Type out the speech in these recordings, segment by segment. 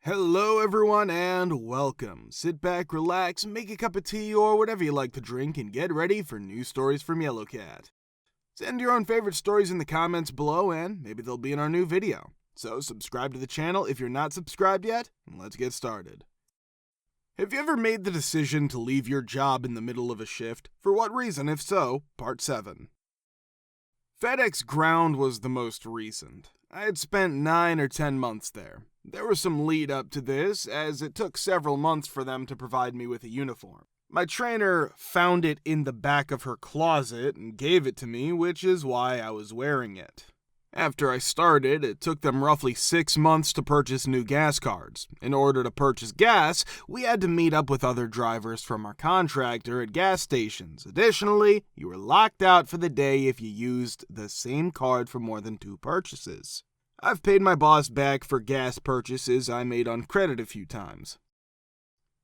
Hello everyone and welcome. Sit back, relax, make a cup of tea or whatever you like to drink and get ready for new stories from Yellowcat. Send your own favorite stories in the comments below and maybe they'll be in our new video. So subscribe to the channel if you're not subscribed yet, and let's get started. Have you ever made the decision to leave your job in the middle of a shift? For what reason? If so, part 7. FedEx Ground was the most recent. I had spent 9 or 10 months there. There was some lead up to this, as it took several months for them to provide me with a uniform. My trainer found it in the back of her closet and gave it to me, which is why I was wearing it. After I started, it took them roughly 6 months to purchase new gas cards. In order to purchase gas, we had to meet up with other drivers from our contractor at gas stations. Additionally, you were locked out for the day if you used the same card for more than 2 purchases. I've paid my boss back for gas purchases I made on credit a few times.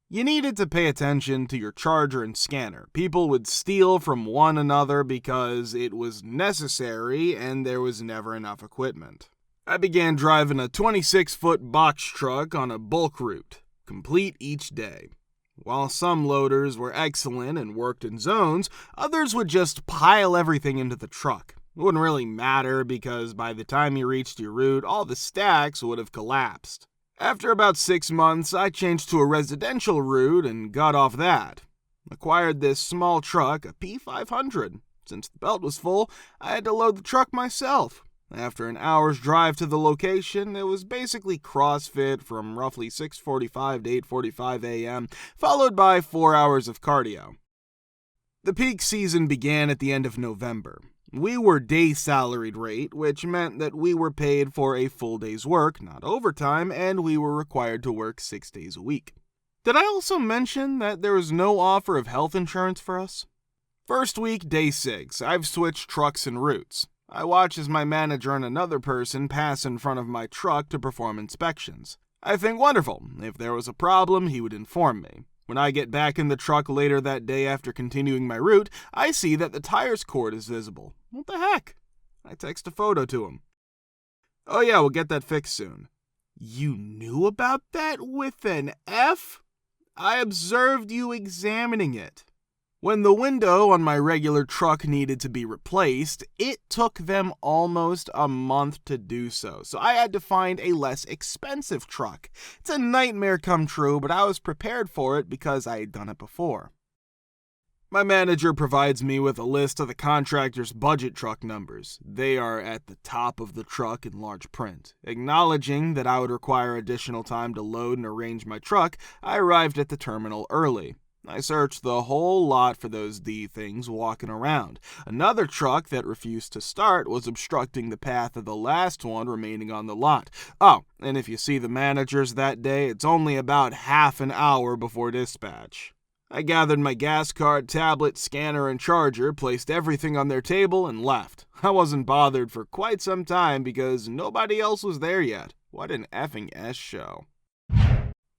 You needed to pay attention to your charger and scanner. People would steal from one another because it was necessary and there was never enough equipment. I began driving a 26-foot box truck on a bulk route, complete each day. While some loaders were excellent and worked in zones, others would just pile everything into the truck. It wouldn't really matter because by the time you reached your route, all the stacks would have collapsed. After about 6 months, I changed to a residential route and got off that. Acquired this small truck, a P500. Since the belt was full, I had to load the truck myself. After an hour's drive to the location, it was basically CrossFit from roughly 6:45 to 8:45 a.m., followed by 4 hours of cardio. The peak season began at the end of November. We were day salaried rate, which meant that we were paid for a full day's work, not overtime, and we were required to work 6 days a week. Did I also mention that there was no offer of health insurance for us? First week, day 6, I've switched trucks and routes. I watch as my manager and another person pass in front of my truck to perform inspections. I think wonderful. If there was a problem, he would inform me. When I get back in the truck later that day after continuing my route, I see that the tire's cord is visible. What the heck? I text a photo to him. Oh yeah, we'll get that fixed soon. You knew about that with an F? I observed you examining it. When the window on my regular truck needed to be replaced, it took them almost a month to do so I had to find a less expensive truck. It's a nightmare come true, but I was prepared for it because I had done it before. My manager provides me with a list of the contractor's budget truck numbers. They are at the top of the truck in large print. Acknowledging that I would require additional time to load and arrange my truck, I arrived at the terminal early. I searched the whole lot for those D things walking around. Another truck that refused to start was obstructing the path of the last one remaining on the lot. Oh, and if you see the managers that day, it's only about half an hour before dispatch. I gathered my gas card, tablet, scanner, and charger, placed everything on their table, and left. I wasn't bothered for quite some time because nobody else was there yet. What an effing S show.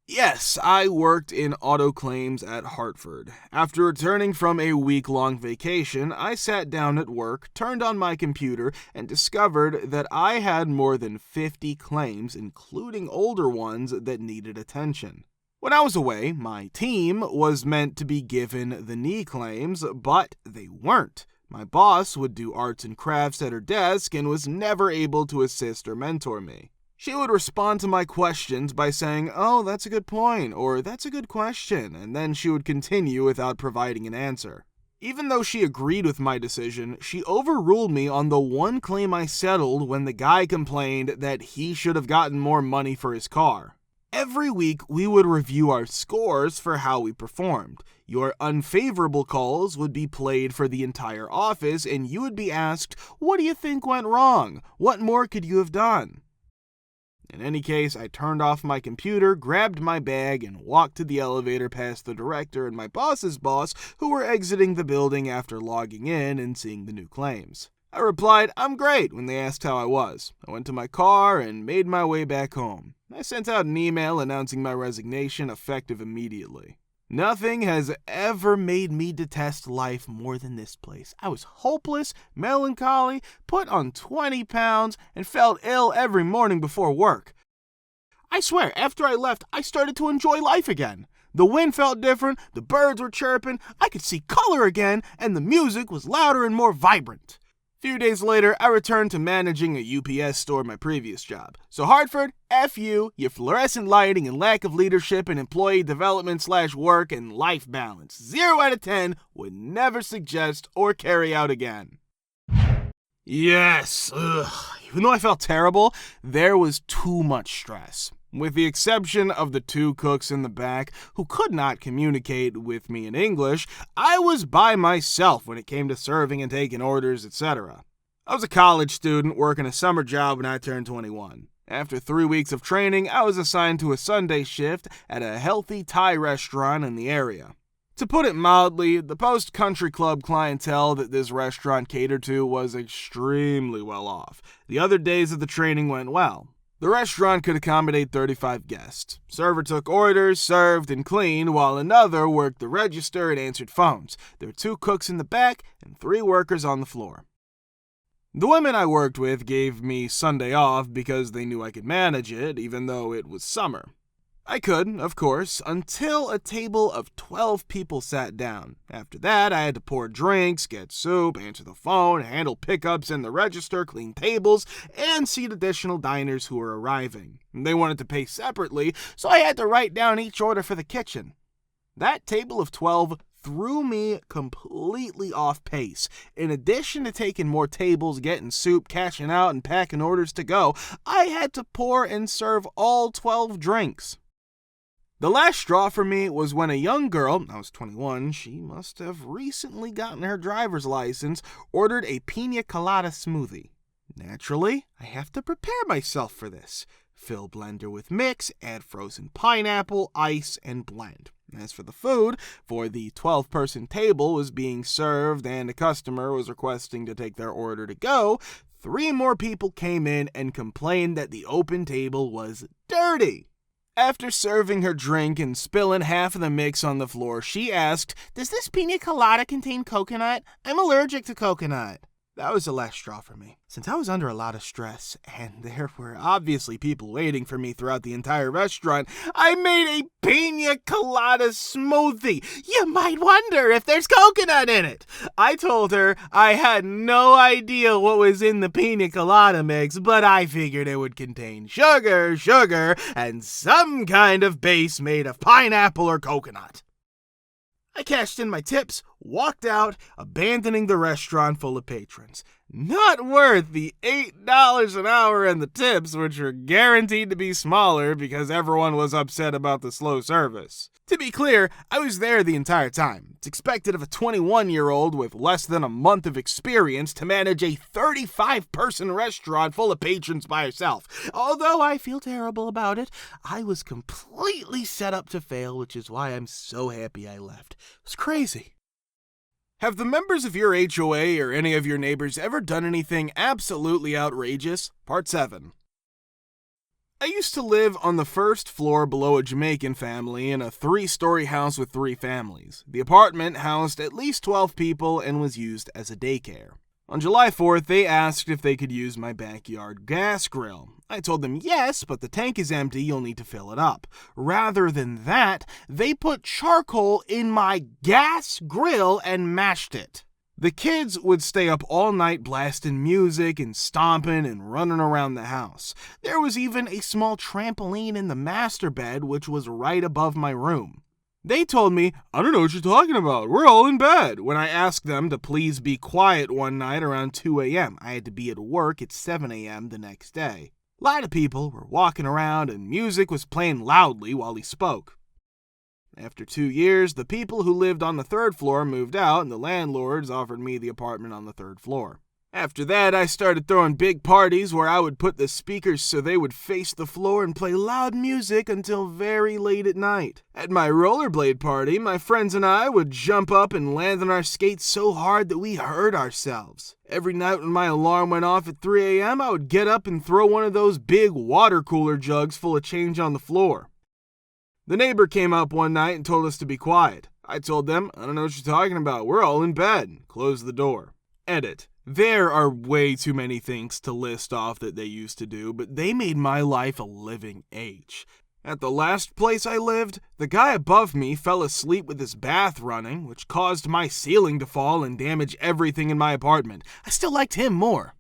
Yes, I worked in auto claims at Hartford. After returning from a week-long vacation, I sat down at work, turned on my computer, and discovered that I had more than 50 claims, including older ones that needed attention. When I was away, my team was meant to be given the knee claims, but they weren't. My boss would do arts and crafts at her desk and was never able to assist or mentor me. She would respond to my questions by saying, "Oh, that's a good point," or "That's a good question," and then she would continue without providing an answer. Even though she agreed with my decision, she overruled me on the one claim I settled when the guy complained that he should have gotten more money for his car. Every week, we would review our scores for how we performed. Your unfavorable calls would be played for the entire office, and you would be asked, "What do you think went wrong? What more could you have done?" In any case, I turned off my computer, grabbed my bag, and walked to the elevator past the director and my boss's boss, who were exiting the building after logging in and seeing the new claims. I replied, "I'm great," when they asked how I was. I went to my car and made my way back home. I sent out an email announcing my resignation effective immediately. Nothing has ever made me detest life more than this place. I was hopeless, melancholy, put on 20 pounds, and felt ill every morning before work. I swear, after I left, I started to enjoy life again. The wind felt different, the birds were chirping, I could see color again, and the music was louder and more vibrant. A few days later, I returned to managing a UPS store at my previous job. So Hartford, F you, your fluorescent lighting and lack of leadership and employee development / work and life balance. 0 out of 10 would never suggest or carry out again. Yes, even though I felt terrible, there was too much stress. With the exception of the 2 cooks in the back who could not communicate with me in English, I was by myself when it came to serving and taking orders, etc. I was a college student working a summer job when I turned 21. After 3 weeks of training, I was assigned to a Sunday shift at a healthy Thai restaurant in the area. To put it mildly, the post-country club clientele that this restaurant catered to was extremely well off. The other days of the training went well. The restaurant could accommodate 35 guests. Server took orders, served, and cleaned, while another worked the register and answered phones. There were 2 cooks in the back and 3 workers on the floor. The women I worked with gave me Sunday off because they knew I could manage it, even though it was summer. I could, of course, until a table of 12 people sat down. After that, I had to pour drinks, get soup, answer the phone, handle pickups in the register, clean tables, and seat additional diners who were arriving. They wanted to pay separately, so I had to write down each order for the kitchen. That table of 12 threw me completely off pace. In addition to taking more tables, getting soup, cashing out, and packing orders to go, I had to pour and serve all 12 drinks. The last straw for me was when a young girl, I was 21, she must have recently gotten her driver's license, ordered a pina colada smoothie. Naturally, I have to prepare myself for this. Fill blender with mix, add frozen pineapple, ice, and blend. As for the food, for the 12-person table was being served and a customer was requesting to take their order to go, 3 more people came in and complained that the open table was dirty. After serving her drink and spilling half of the mix on the floor, she asked, "Does this pina colada contain coconut? I'm allergic to coconut." That was the last straw for me. Since I was under a lot of stress, and there were obviously people waiting for me throughout the entire restaurant, I made a pina colada smoothie. You might wonder if there's coconut in it. I told her I had no idea what was in the pina colada mix, but I figured it would contain sugar, and some kind of base made of pineapple or coconut. I cashed in my tips, walked out, abandoning the restaurant full of patrons. Not worth the $8 an hour and the tips, which were guaranteed to be smaller because everyone was upset about the slow service. To be clear, I was there the entire time. It's expected of a 21-year-old with less than a month of experience to manage a 35-person restaurant full of patrons by herself. Although I feel terrible about it, I was completely set up to fail, which is why I'm so happy I left. It was crazy. Have the members of your HOA or any of your neighbors ever done anything absolutely outrageous? Part 7. I used to live on the first floor below a Jamaican family in a 3-story house with 3 families. The apartment housed at least 12 people and was used as a daycare. On July 4th, they asked if they could use my backyard gas grill. I told them yes, but the tank is empty, you'll need to fill it up. Rather than that, they put charcoal in my gas grill and mashed it. The kids would stay up all night blasting music and stomping and running around the house. There was even a small trampoline in the master bed, which was right above my room. They told me, "I don't know what you're talking about. We're all in bed," when I asked them to please be quiet one night around 2 a.m. I had to be at work at 7 a.m. the next day. A lot of people were walking around and music was playing loudly while he spoke. After 2 years, the people who lived on the 3rd floor moved out and the landlords offered me the apartment on the 3rd floor. After that, I started throwing big parties where I would put the speakers so they would face the floor and play loud music until very late at night. At my rollerblade party, my friends and I would jump up and land on our skates so hard that we hurt ourselves. Every night when my alarm went off at 3 a.m., I would get up and throw one of those big water cooler jugs full of change on the floor. The neighbor came up one night and told us to be quiet. I told them, "I don't know what you're talking about. We're all in bed." Closed the door. Edit. There are way too many things to list off that they used to do, but they made my life a living H. At the last place I lived, the guy above me fell asleep with his bath running, which caused my ceiling to fall and damage everything in my apartment. I still liked him more.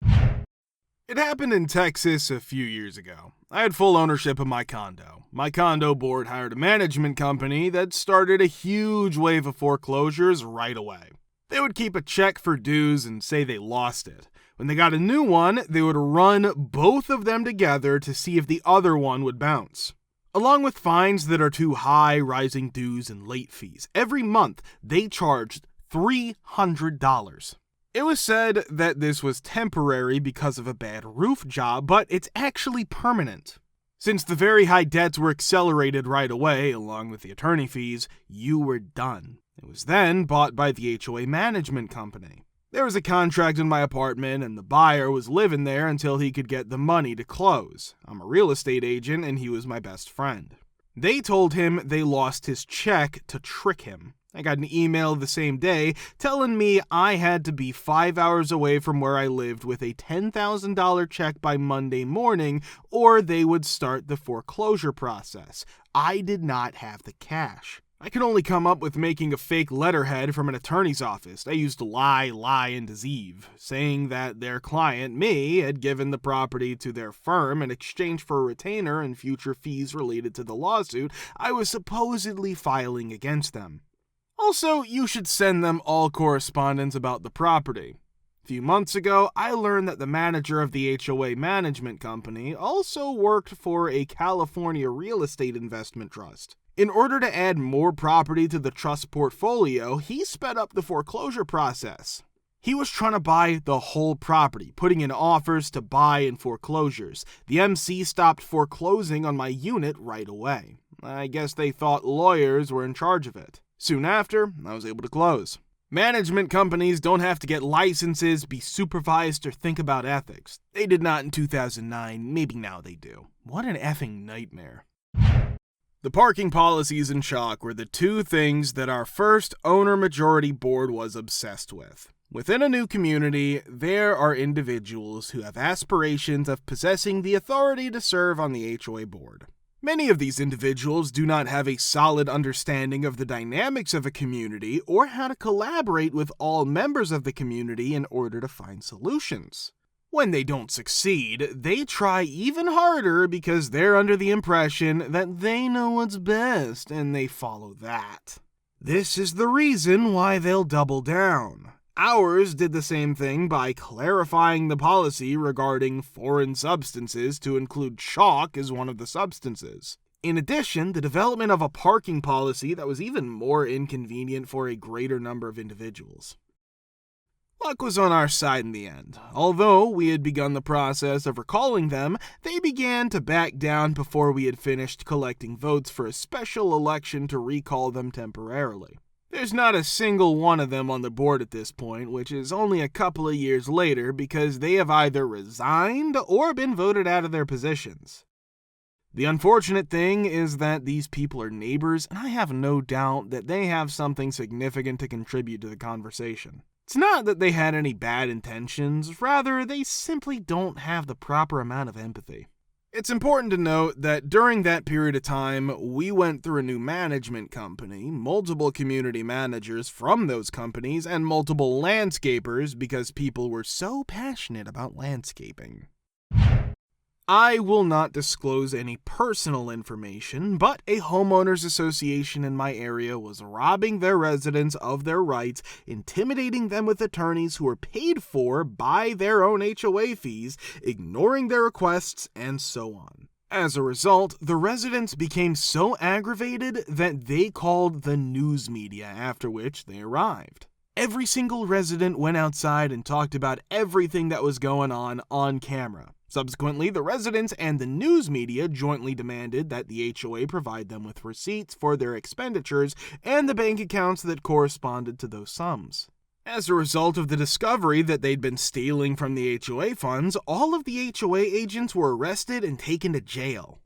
It happened in Texas a few years ago. I had full ownership of my condo. My condo board hired a management company that started a huge wave of foreclosures right away. They would keep a check for dues and say they lost it. When they got a new one, they would run both of them together to see if the other one would bounce. Along with fines that are too high, rising dues, and late fees, every month they charged $300. It was said that this was temporary because of a bad roof job, but it's actually permanent. Since the very high debts were accelerated right away, along with the attorney fees, you were done. It was then bought by the HOA management company. There was a contract in my apartment, and the buyer was living there until he could get the money to close. I'm a real estate agent, and he was my best friend. They told him they lost his check to trick him. I got an email the same day telling me I had to be 5 hours away from where I lived with a $10,000 check by Monday morning, or they would start the foreclosure process. I did not have the cash. I could only come up with making a fake letterhead from an attorney's office. I used lie, and deceive, saying that their client, me, had given the property to their firm in exchange for a retainer and future fees related to the lawsuit I was supposedly filing against them. Also, you should send them all correspondence about the property. A few months ago, I learned that the manager of the HOA management company also worked for a California real estate investment trust. In order to add more property to the trust portfolio, he sped up the foreclosure process. He was trying to buy the whole property, putting in offers to buy and foreclosures. The MC stopped foreclosing on my unit right away. I guess they thought lawyers were in charge of it. Soon after, I was able to close. Management companies don't have to get licenses, be supervised, or think about ethics. They did not in 2009, maybe now they do. What an effing nightmare. The parking policies and chalk were the two things that our first owner-majority board was obsessed with. Within a new community, there are individuals who have aspirations of possessing the authority to serve on the HOA board. Many of these individuals do not have a solid understanding of the dynamics of a community or how to collaborate with all members of the community in order to find solutions. When they don't succeed, they try even harder because they're under the impression that they know what's best and they follow that. This is the reason why they'll double down. Ours did the same thing by clarifying the policy regarding foreign substances to include chalk as one of the substances. In addition, the development of a parking policy that was even more inconvenient for a greater number of individuals. Luck was on our side in the end. Although we had begun the process of recalling them, they began to back down before we had finished collecting votes for a special election to recall them temporarily. There's not a single one of them on the board at this point, which is only a couple of years later because they have either resigned or been voted out of their positions. The unfortunate thing is that these people are neighbors, and I have no doubt that they have something significant to contribute to the conversation. It's not that they had any bad intentions, rather they simply don't have the proper amount of empathy. It's important to note that during that period of time, we went through a new management company, multiple community managers from those companies, and multiple landscapers because people were so passionate about landscaping. I will not disclose any personal information, but a homeowners association in my area was robbing their residents of their rights, intimidating them with attorneys who were paid for by their own HOA fees, ignoring their requests, and so on. As a result, the residents became so aggravated that they called the news media, after which they arrived. Every single resident went outside and talked about everything that was going on camera. Subsequently, the residents and the news media jointly demanded that the HOA provide them with receipts for their expenditures and the bank accounts that corresponded to those sums. As a result of the discovery that they'd been stealing from the HOA funds, all of the HOA agents were arrested and taken to jail.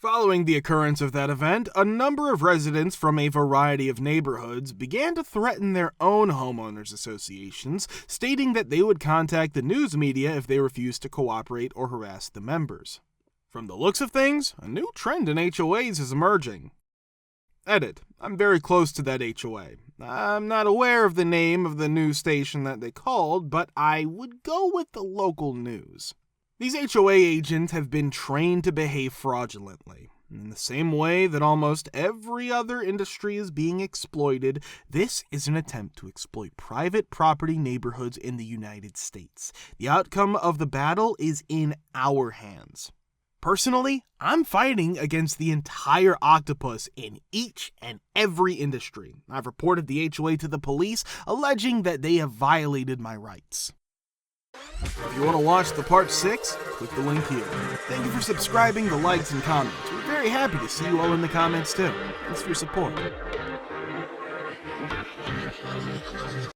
Following the occurrence of that event, a number of residents from a variety of neighborhoods began to threaten their own homeowners associations, stating that they would contact the news media if they refused to cooperate or harass the members. From the looks of things, a new trend in HOAs is emerging. Edit. I'm very close to that HOA. I'm not aware of the name of the news station that they called, but I would go with the local news. These HOA agents have been trained to behave fraudulently. In the same way that almost every other industry is being exploited, this is an attempt to exploit private property neighborhoods in the United States. The outcome of the battle is in our hands. Personally, I'm fighting against the entire octopus in each and every industry. I've reported the HOA to the police, alleging that they have violated my rights. If you want to watch the part 6, click the link here. Thank you for subscribing, the likes, and comments. We're very happy to see you all in the comments too. Thanks for your support.